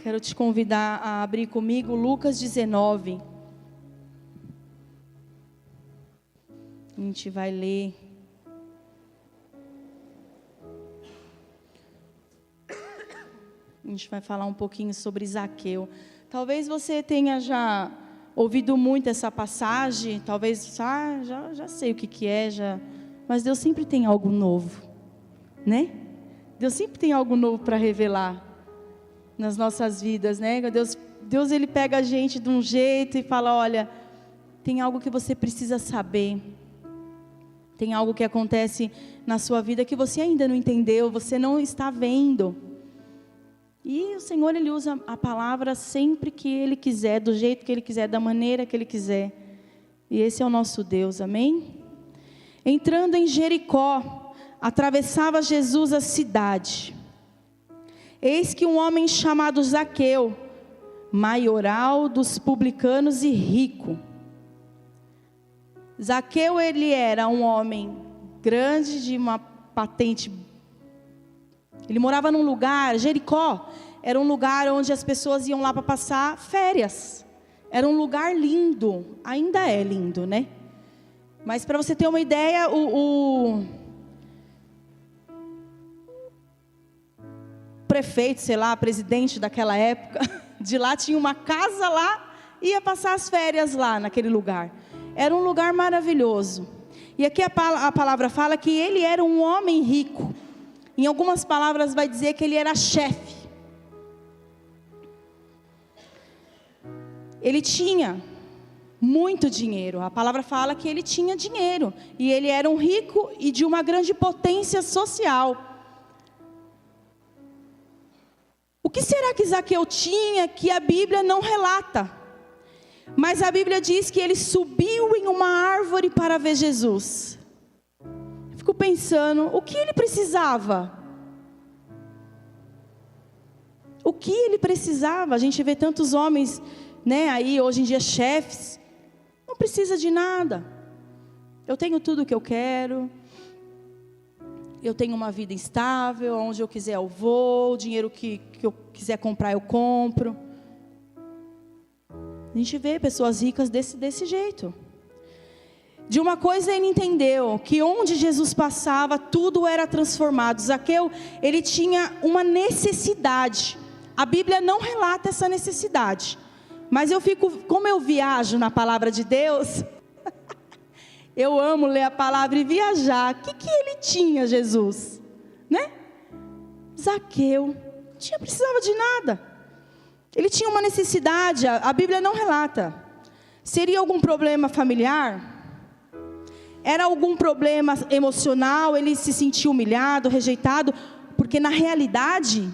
Quero te convidar a abrir comigo Lucas 19. A gente vai ler. A gente vai falar um pouquinho sobre Zaqueu. Talvez você tenha já ouvido muito essa passagem, talvez já sei o que é, mas Deus sempre tem algo novo, né? Deus sempre tem algo novo para revelar nas nossas vidas, né? Deus ele pega a gente de um jeito e fala, olha, tem algo que você precisa saber, tem algo que acontece na sua vida que você ainda não entendeu, você não está vendo. E o Senhor, Ele usa a palavra sempre que Ele quiser, do jeito que Ele quiser, da maneira que Ele quiser. E esse é o nosso Deus, amém? Entrando em Jericó, atravessava Jesus a cidade. Eis que um homem chamado Zaqueu, maioral dos publicanos e rico. Zaqueu, ele era um homem grande, de uma patente. Ele morava num lugar, Jericó, era um lugar onde as pessoas iam lá para passar férias. Era um lugar lindo, ainda é lindo, né? Mas para você ter uma ideia, o prefeito, sei lá, presidente daquela época, de lá tinha uma casa lá, ia passar as férias lá naquele lugar. Era um lugar maravilhoso. E aqui a palavra fala que ele era um homem rico. Em algumas palavras vai dizer que ele era chefe. Ele tinha muito dinheiro. A palavra fala que ele tinha dinheiro. E ele era um rico e de uma grande potência social. O que será que Zaqueu tinha que a Bíblia não relata? Mas a Bíblia diz que ele subiu em uma árvore para ver Jesus. Eu fico pensando, o que ele precisava? O que ele precisava? A gente vê tantos homens, né, aí hoje em dia chefes, não precisa de nada. Eu tenho tudo o que eu quero. Eu tenho uma vida estável, onde eu quiser eu vou, o dinheiro que eu quiser comprar eu compro. A gente vê pessoas ricas desse jeito. De uma coisa ele entendeu, que onde Jesus passava, tudo era transformado. Zaqueu, ele tinha uma necessidade. A Bíblia não relata essa necessidade. Mas como eu viajo na palavra de Deus, eu amo ler a palavra e viajar. O que ele tinha, Jesus? Né? Zaqueu, não precisava de nada. Ele tinha uma necessidade, a Bíblia não relata. Seria algum problema familiar? Era algum problema emocional? Ele se sentia humilhado, rejeitado? Porque na realidade,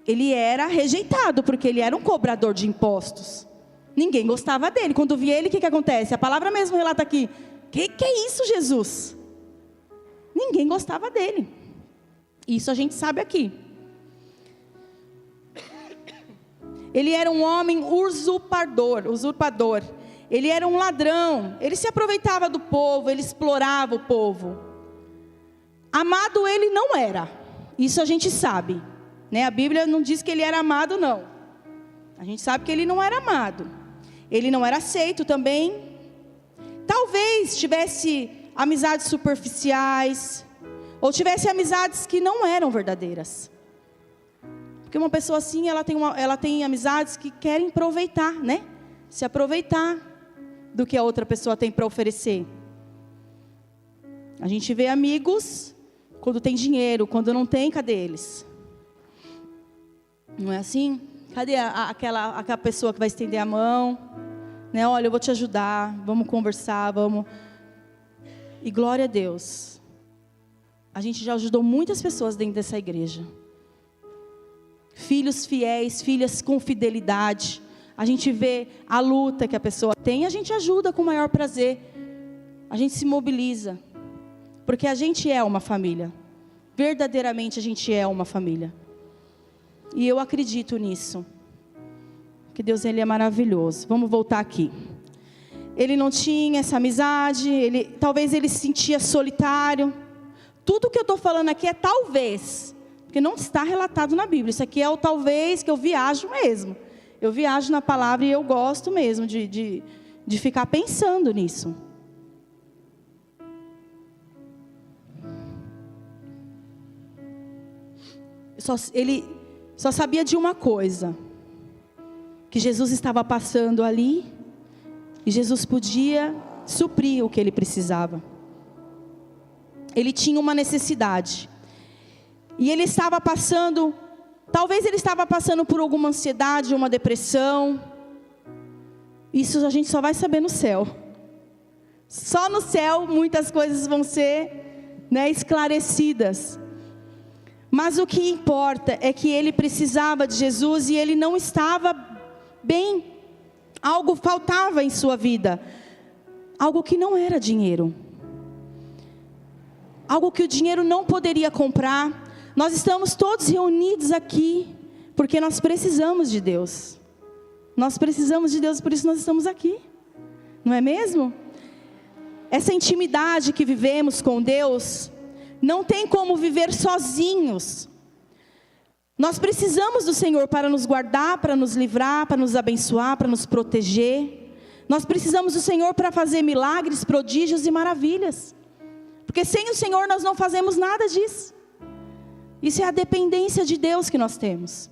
ele era rejeitado, porque ele era um cobrador de impostos. Ninguém gostava dele. Quando via ele, o que acontece? A palavra mesmo relata aqui. Que é isso, Jesus? Ninguém gostava dele. Isso a gente sabe aqui. Ele era um homem usurpador. Ele era um ladrão. Ele se aproveitava do povo, ele explorava o povo. Amado ele não era. Isso a gente sabe, né? A Bíblia não diz que ele era amado, não. A gente sabe que ele não era amado. Ele não era aceito também. Talvez tivesse amizades superficiais, ou tivesse amizades que não eram verdadeiras. Porque uma pessoa assim, ela tem amizades que querem aproveitar, né? Se aproveitar do que a outra pessoa tem para oferecer. A gente vê amigos quando tem dinheiro, quando não tem, cadê eles? Não é assim? Cadê aquela pessoa que vai estender a mão? Né? Olha, eu vou te ajudar, vamos conversar, vamos... E glória a Deus. A gente já ajudou muitas pessoas dentro dessa igreja. Filhos fiéis, filhas com fidelidade. A gente vê a luta que a pessoa tem, a gente ajuda com o maior prazer. A gente se mobiliza. Porque a gente é uma família. Verdadeiramente a gente é uma família. E eu acredito nisso. Que Deus, Ele é maravilhoso. Vamos voltar aqui. Ele não tinha essa amizade, talvez ele se sentia solitário. Tudo que eu estou falando aqui é talvez. Porque não está relatado na Bíblia. Isso aqui é o talvez que eu viajo mesmo. Eu viajo na palavra e eu gosto mesmo de ficar pensando nisso. Ele só sabia de uma coisa. Que Jesus estava passando ali. E Jesus podia suprir o que ele precisava. Ele tinha uma necessidade. E ele estava passando, talvez ele estava passando por alguma ansiedade, uma depressão. Isso a gente só vai saber no céu. Só no céu muitas coisas vão ser, esclarecidas. Mas o que importa é que ele precisava de Jesus e ele não estava bem. Algo faltava em sua vida. Algo que não era dinheiro. Algo que o dinheiro não poderia comprar. Nós estamos todos reunidos aqui porque nós precisamos de Deus. Nós precisamos de Deus, por isso nós estamos aqui. Não é mesmo? Essa intimidade que vivemos com Deus, não tem como viver sozinhos. Nós precisamos do Senhor para nos guardar, para nos livrar, para nos abençoar, para nos proteger. Nós precisamos do Senhor para fazer milagres, prodígios e maravilhas. Porque sem o Senhor nós não fazemos nada disso. Isso é a dependência de Deus que nós temos.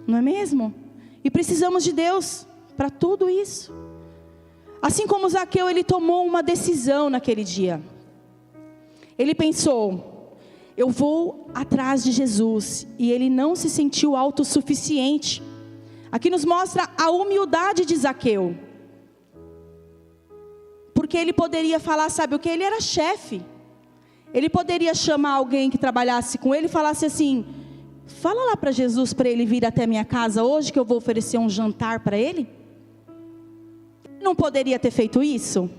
Não é mesmo? E precisamos de Deus para tudo isso. Assim como Zaqueu, ele tomou uma decisão naquele dia. Ele pensou, eu vou atrás de Jesus. E ele não se sentiu autossuficiente. Aqui nos mostra a humildade de Zaqueu. Porque ele poderia falar, sabe o que? Ele era chefe. Ele poderia chamar alguém que trabalhasse com ele e falasse assim, fala lá para Jesus para ele vir até minha casa hoje que eu vou oferecer um jantar para ele. Não poderia ter feito isso?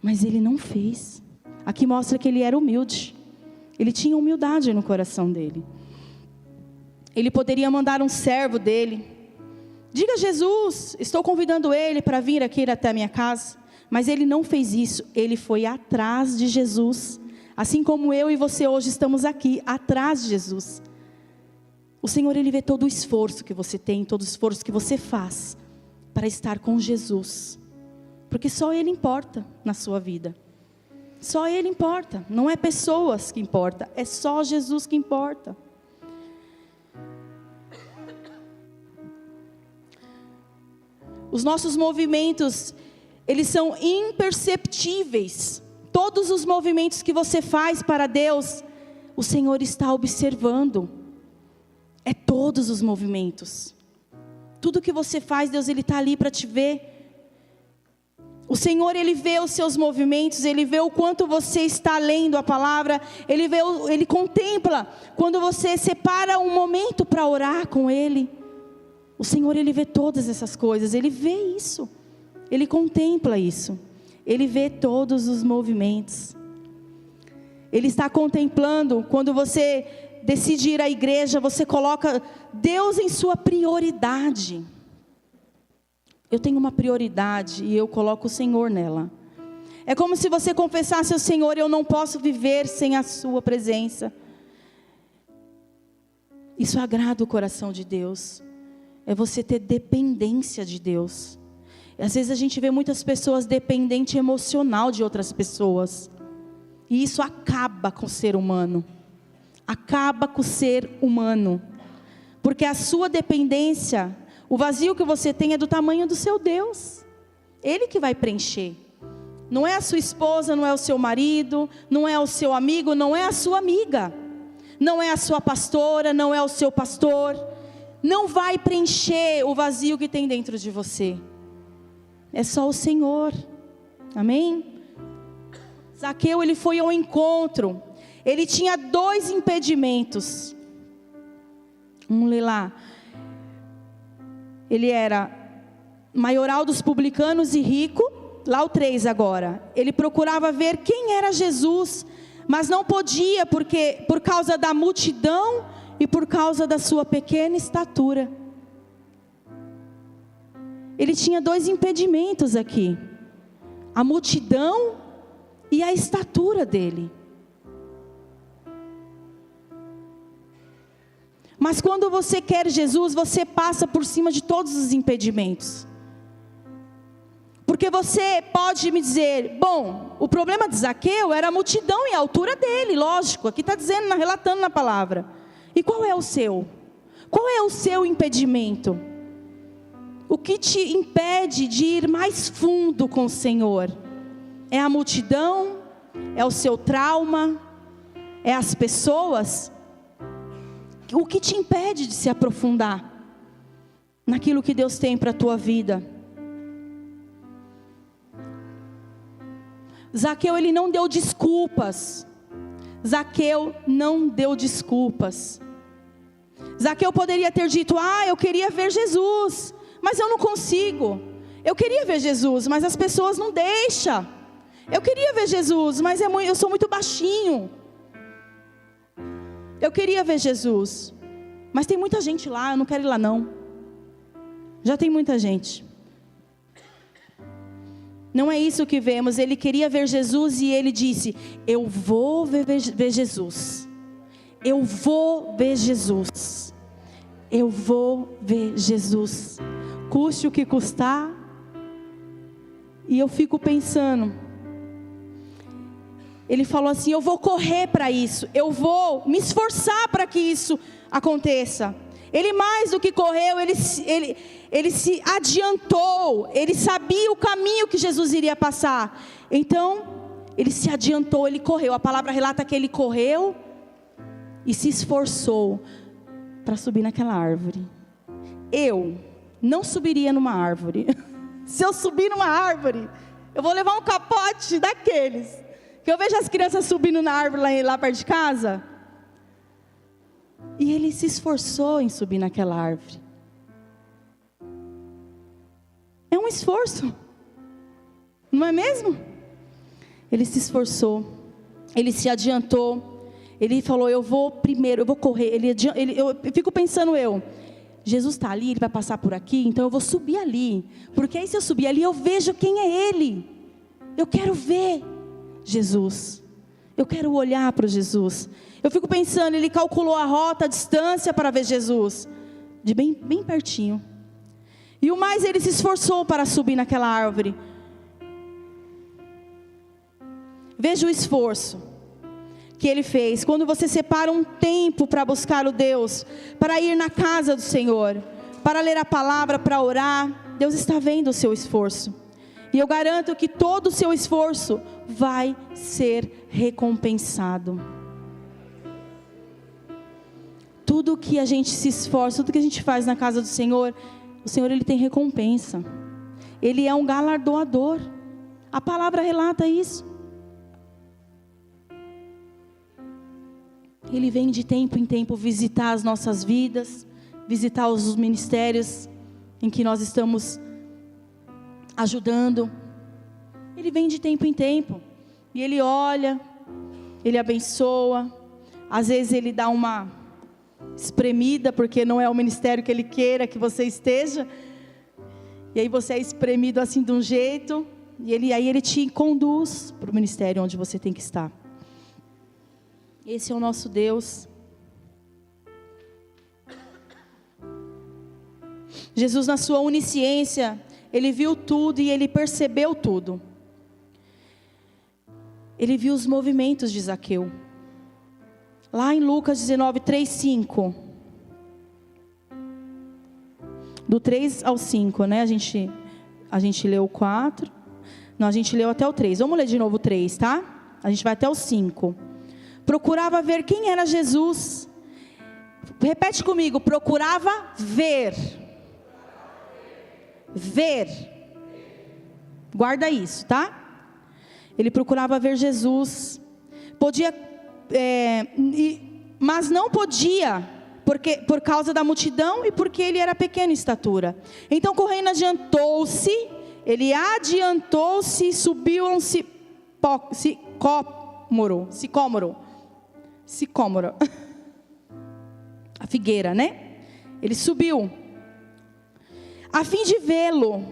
Mas ele não fez. Aqui mostra que ele era humilde. Ele tinha humildade no coração dele. Ele poderia mandar um servo dele. Diga a Jesus, estou convidando ele para vir aqui até a minha casa. Mas ele não fez isso, ele foi atrás de Jesus. Assim como eu e você hoje estamos aqui, atrás de Jesus. O Senhor, Ele vê todo o esforço que você tem, todo o esforço que você faz para estar com Jesus. Porque só Ele importa na sua vida. Só Ele importa, não é pessoas que importa, é só Jesus que importa. Os nossos movimentos, eles são imperceptíveis. Todos os movimentos que você faz para Deus, o Senhor está observando. É todos os movimentos. Tudo que você faz, Deus, Ele está ali para te ver. O Senhor, Ele vê os seus movimentos, Ele vê o quanto você está lendo a palavra, Ele contempla quando você separa um momento para orar com Ele. O Senhor, Ele vê todas essas coisas, Ele vê isso. Ele contempla isso. Ele vê todos os movimentos. Ele está contemplando. Quando você decide ir à igreja, você coloca Deus em sua prioridade. Eu tenho uma prioridade e eu coloco o Senhor nela. É como se você confessasse ao Senhor, eu não posso viver sem a sua presença. Isso agrada o coração de Deus. É você ter dependência de Deus. Às vezes a gente vê muitas pessoas dependentes emocional de outras pessoas. E isso acaba com o ser humano. Acaba com o ser humano. Porque a sua dependência, o vazio que você tem é do tamanho do seu Deus. Ele que vai preencher. Não é a sua esposa, não é o seu marido, não é o seu amigo, não é a sua amiga. Não é a sua pastora, não é o seu pastor. Não vai preencher o vazio que tem dentro de você. É só o Senhor. Amém? Zaqueu, ele foi ao encontro. Ele tinha 2 impedimentos. Vamos ler lá. Ele era maioral dos publicanos e rico. Lá o 3 agora. Ele procurava ver quem era Jesus, mas não podia porque por causa da multidão e por causa da sua pequena estatura. Ele tinha 2 impedimentos aqui. A multidão e a estatura dele. Mas quando você quer Jesus, você passa por cima de todos os impedimentos. Porque você pode me dizer, bom, o problema de Zaqueu era a multidão e a altura dele, lógico, aqui está dizendo, relatando na palavra. E qual é o seu? Qual é o seu impedimento? O que te impede de ir mais fundo com o Senhor? É a multidão? É o seu trauma? É as pessoas? O que te impede de se aprofundar naquilo que Deus tem para a tua vida? Zaqueu, ele não deu desculpas. Zaqueu não deu desculpas. Zaqueu poderia ter dito, eu queria ver Jesus, mas eu não consigo. Eu queria ver Jesus, mas as pessoas não deixam. Eu queria ver Jesus, mas eu sou muito baixinho. Eu queria ver Jesus, mas tem muita gente lá, eu não quero ir lá não. Já tem muita gente. Não é isso que vemos. Ele queria ver Jesus e ele disse, eu vou ver Jesus. Eu vou ver Jesus. Eu vou ver Jesus. Custe o que custar. E eu fico pensando, ele falou assim, eu vou correr para isso. Eu vou me esforçar para que isso aconteça. Ele mais do que correu, ele se adiantou. Ele sabia o caminho que Jesus iria passar. Então, ele se adiantou, ele correu. A palavra relata que ele correu e se esforçou para subir naquela árvore. Eu não subiria numa árvore. Se eu subir numa árvore, eu vou levar um capote daqueles. Que eu vejo as crianças subindo na árvore lá perto de casa. E ele se esforçou em subir naquela árvore. É um esforço, não é mesmo? Ele se esforçou, ele se adiantou, ele falou, eu vou primeiro, eu vou correr. Eu fico pensando Jesus está ali, ele vai passar por aqui, então eu vou subir ali, porque aí se eu subir ali, eu vejo quem é ele. Eu quero ver Jesus, eu quero olhar para Jesus. Eu fico pensando, ele calculou a rota, a distância para ver Jesus, de bem pertinho. E o mais, ele se esforçou para subir naquela árvore. Veja o esforço que ele fez. Quando você separa um tempo para buscar o Deus, para ir na casa do Senhor, para ler a palavra, para orar, Deus está vendo o seu esforço. E eu garanto que todo o seu esforço vai ser recompensado. Tudo que a gente se esforça, tudo que a gente faz na casa do Senhor, o Senhor, ele tem recompensa. Ele é um galardoador. A palavra relata isso. Ele vem de tempo em tempo visitar as nossas vidas, visitar os ministérios em que nós estamos ajudando. Ele vem de tempo em tempo. E ele olha, ele abençoa. Às vezes ele dá uma espremida, porque não é o ministério que ele queira que você esteja. E aí você é espremido assim de um jeito. E aí ele te conduz para o ministério onde você tem que estar. Esse é o nosso Deus. Jesus, na sua onisciência, ele viu tudo e ele percebeu tudo. Ele viu os movimentos de Zaqueu. Lá em Lucas 19, 3, 5. Do 3 ao 5, né? A gente leu o 4. Não, a gente leu até o 3. Vamos ler de novo o 3, tá? A gente vai até o 5. Procurava ver quem era Jesus. Repete comigo. Procurava ver. Ver. Guarda isso, tá? Ele procurava ver Jesus. Podia, mas não podia, por causa da multidão e porque ele era pequeno em estatura. Então correndo adiantou-se. Ele adiantou-se e subiu a um sicômoro. A figueira, né? Ele subiu a fim de vê-lo,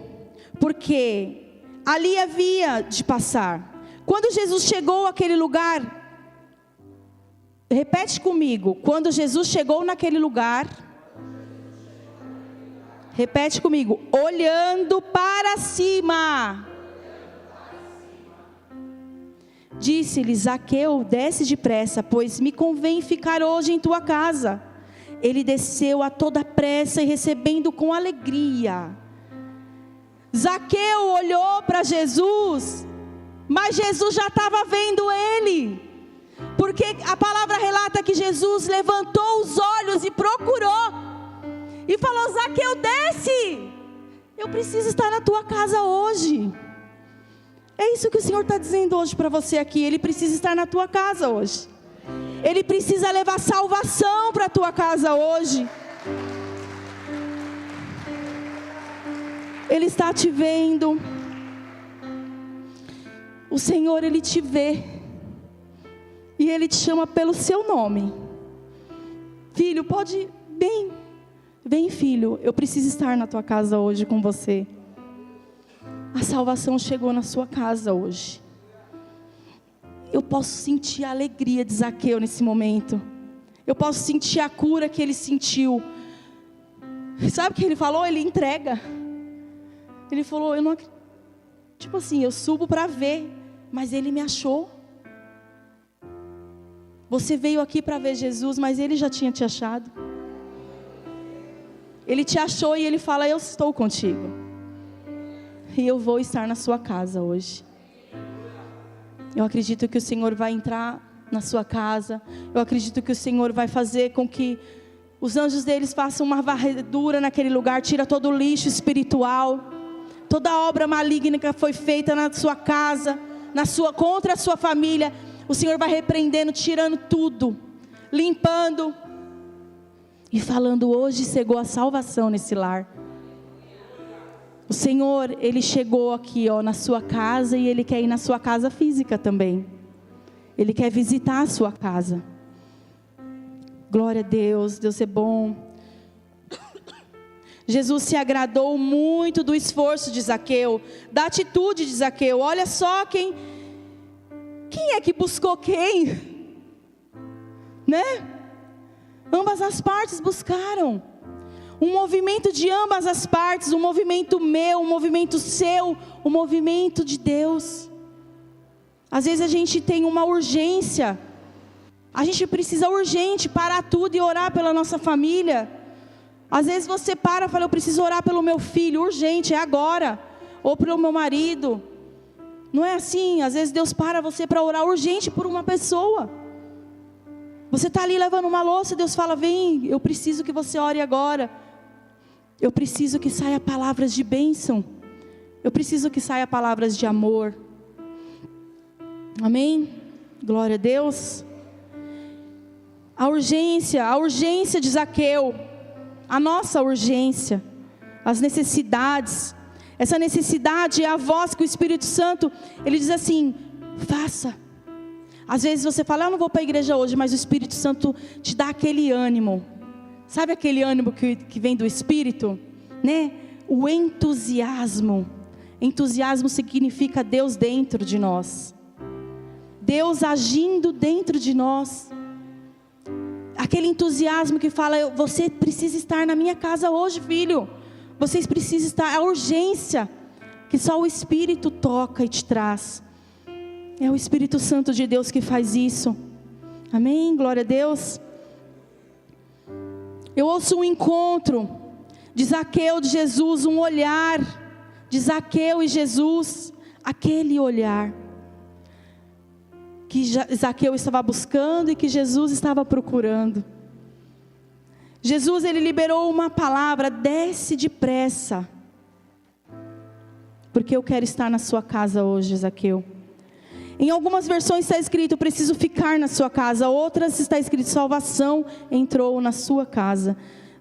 porque ali havia de passar. Quando Jesus chegou àquele lugar, Repete comigo. Quando Jesus chegou naquele lugar. Repete comigo. Olhando para cima. Disse-lhe: Zaqueu, desce depressa, pois me convém ficar hoje em tua casa. Ele desceu a toda pressa e recebendo com alegria. Zaqueu olhou para Jesus, mas Jesus já estava vendo ele. Porque a palavra relata que Jesus levantou os olhos e procurou. E falou: Zaqueu, desce. Eu preciso estar na tua casa hoje. É isso que o Senhor está dizendo hoje para você aqui. Ele precisa estar na tua casa hoje. Ele precisa levar salvação para a tua casa hoje. Ele está te vendo. O Senhor, Ele te vê. E Ele te chama pelo seu nome. Filho, pode... Vem filho, eu preciso estar na tua casa hoje com você. A salvação chegou na sua casa hoje. Eu posso sentir a alegria de Zaqueu nesse momento. Eu posso sentir a cura que ele sentiu. Sabe o que ele falou? Ele entrega. Ele falou: eu não... Tipo assim, eu subo para ver, mas ele me achou. Você veio aqui para ver Jesus, mas ele já tinha te achado. Ele te achou e ele fala: eu estou contigo. E eu vou estar na sua casa hoje. Eu acredito que o Senhor vai entrar na sua casa. Eu acredito que o Senhor vai fazer com que os anjos deles façam uma varredura naquele lugar. Tira todo o lixo espiritual. Toda obra maligna que foi feita na sua casa, contra a sua família. O Senhor vai repreendendo, tirando tudo. Limpando. E falando: hoje chegou a salvação nesse lar. O Senhor, Ele chegou aqui na sua casa, e Ele quer ir na sua casa física também. Ele quer visitar a sua casa. Glória a Deus, Deus é bom. Jesus se agradou muito do esforço de Zaqueu, da atitude de Zaqueu. Olha só quem é que buscou quem? Né? Ambas as partes buscaram. Um movimento de ambas as partes, um movimento meu, um movimento seu, um movimento de Deus. Às vezes a gente tem uma urgência, a gente precisa urgente parar tudo e orar pela nossa família. Às vezes você para e fala: eu preciso orar pelo meu filho, urgente, é agora. Ou pelo meu marido. Não é assim, às vezes Deus para você para orar urgente por uma pessoa. Você está ali lavando uma louça, Deus fala: vem, eu preciso que você ore agora. Eu preciso que saia palavras de bênção. Eu preciso que saia palavras de amor. Amém? Glória a Deus. A urgência de Zaqueu. A nossa urgência. As necessidades. Essa necessidade é a voz que o Espírito Santo, Ele diz assim: faça. Às vezes você fala: eu não vou para a igreja hoje, mas o Espírito Santo te dá aquele ânimo. Sabe aquele ânimo que vem do Espírito? Né? O entusiasmo. Entusiasmo significa Deus dentro de nós. Deus agindo dentro de nós. Aquele entusiasmo que fala: você precisa estar na minha casa hoje, filho. Vocês precisam estar. A urgência que só o Espírito toca e te traz. É o Espírito Santo de Deus que faz isso. Amém? Glória a Deus. Eu ouço um encontro de Zaqueu, de Jesus, um olhar de Zaqueu e Jesus. Aquele olhar que Zaqueu estava buscando e que Jesus estava procurando. Jesus, Ele liberou uma palavra: desce depressa, porque eu quero estar na sua casa hoje, Zaqueu. Em algumas versões está escrito: preciso ficar na sua casa. Outras está escrito: salvação entrou na sua casa.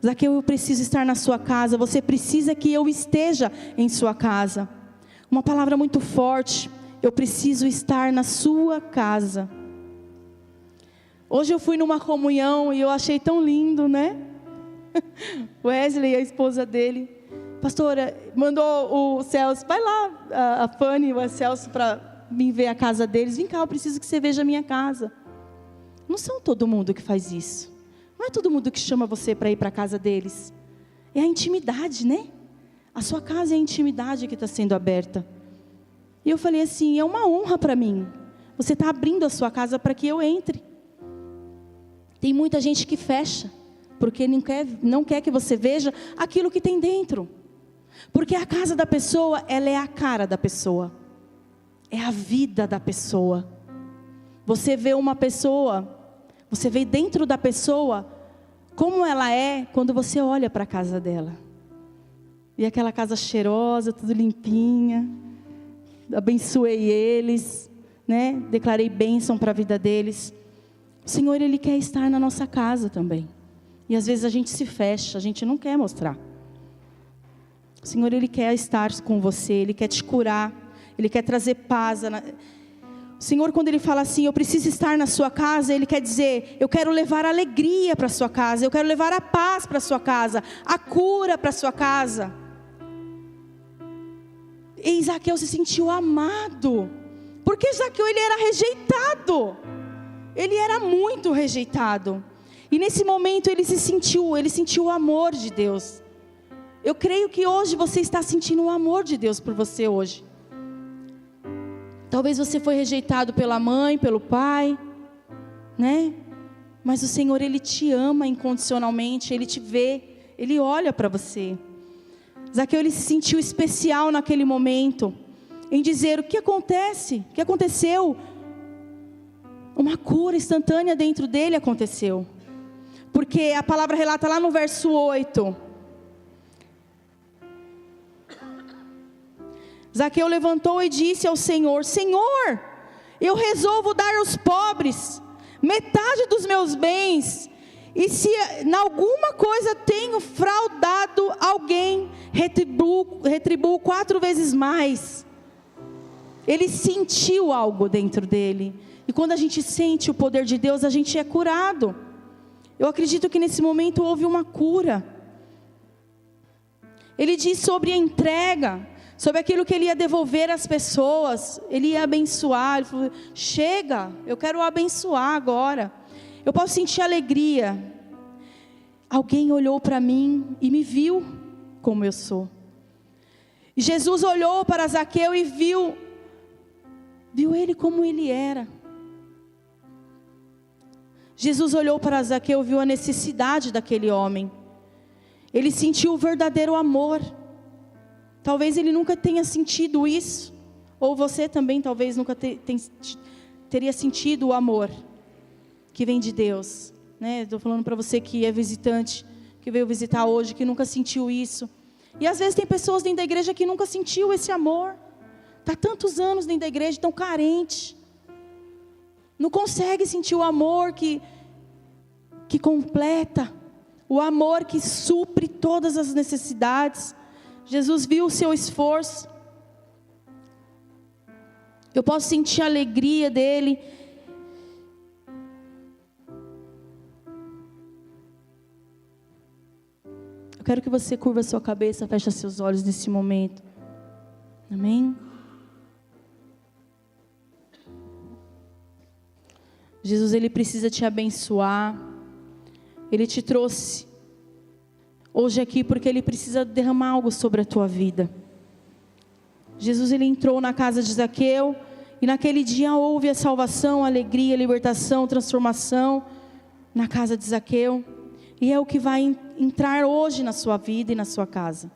Zaqueu, eu preciso estar na sua casa. Você precisa que eu esteja em sua casa. Uma palavra muito forte: eu preciso estar na sua casa. Hoje eu fui numa comunhão e eu achei tão lindo, né? Wesley, a esposa dele, pastora, mandou o Celso: vai lá, a Fanny e o Celso, para vir ver a casa deles. Vem cá, eu preciso que você veja a minha casa. Não são todo mundo que faz isso. Não é todo mundo que chama você para ir para a casa deles. É a intimidade, né? A sua casa é a intimidade que está sendo aberta. E eu falei assim, é uma honra para mim. Você está abrindo a sua casa para que eu entre. Tem muita gente que fecha, porque não quer que você veja aquilo que tem dentro. Porque a casa da pessoa, ela é a cara da pessoa. É a vida da pessoa. Você vê uma pessoa, você vê dentro da pessoa como ela é quando você olha para a casa dela. E aquela casa cheirosa, tudo limpinha. Abençoei eles, né? Declarei bênção para a vida deles. O Senhor, Ele quer estar na nossa casa também. E às vezes a gente se fecha, a gente não quer mostrar. O Senhor, Ele quer estar com você, Ele quer te curar, Ele quer trazer paz. O Senhor, quando Ele fala assim, eu preciso estar na sua casa, Ele quer dizer, eu quero levar alegria para a sua casa, eu quero levar a paz para a sua casa, a cura para a sua casa. E Zaqueu se sentiu amado, porque Zaqueu, ele era rejeitado, ele era muito rejeitado. E nesse momento ele sentiu o amor de Deus. Eu creio que hoje você está sentindo o amor de Deus por você hoje. Talvez você foi rejeitado pela mãe, pelo pai, né? Mas o Senhor, Ele te ama incondicionalmente, Ele te vê, Ele olha para você. Zaqueu, ele se sentiu especial naquele momento, em dizer, o que acontece? O que aconteceu? Uma cura instantânea dentro dele aconteceu. Porque a palavra relata lá no verso 8. Zaqueu levantou e disse ao Senhor, Senhor, eu resolvo dar aos pobres metade dos meus bens, e se em alguma coisa tenho fraudado alguém, retribuo 4 vezes mais. Ele sentiu algo dentro dele, e quando a gente sente o poder de Deus, a gente é curado. Eu acredito que nesse momento houve uma cura. Ele diz sobre a entrega, sobre aquilo que ele ia devolver às pessoas, ele ia abençoar. Ele falou, chega, eu quero abençoar agora. Eu posso sentir alegria. Alguém olhou para mim e me viu como eu sou. E Jesus olhou para Zaqueu e viu ele como ele era. Jesus olhou para Zaqueu e viu a necessidade daquele homem. Ele sentiu o verdadeiro amor. Talvez ele nunca tenha sentido isso, ou você também talvez nunca teria sentido o amor que vem de Deus, né? Estou falando para você que é visitante, que veio visitar hoje, que nunca sentiu isso. E às vezes tem pessoas dentro da igreja que nunca sentiu esse amor. Está tantos anos dentro da igreja, tão carente. Não consegue sentir o amor que completa, o amor que supre todas as necessidades. Jesus viu o seu esforço. Eu posso sentir a alegria dele. Eu quero que você curva a sua cabeça, feche seus olhos nesse momento. Amém? Jesus, Ele precisa te abençoar. Ele te trouxe hoje aqui porque Ele precisa derramar algo sobre a tua vida. Jesus, Ele entrou na casa de Zaqueu, e naquele dia houve a salvação, a alegria, a libertação, transformação na casa de Zaqueu. E é o que vai entrar hoje na sua vida e na sua casa.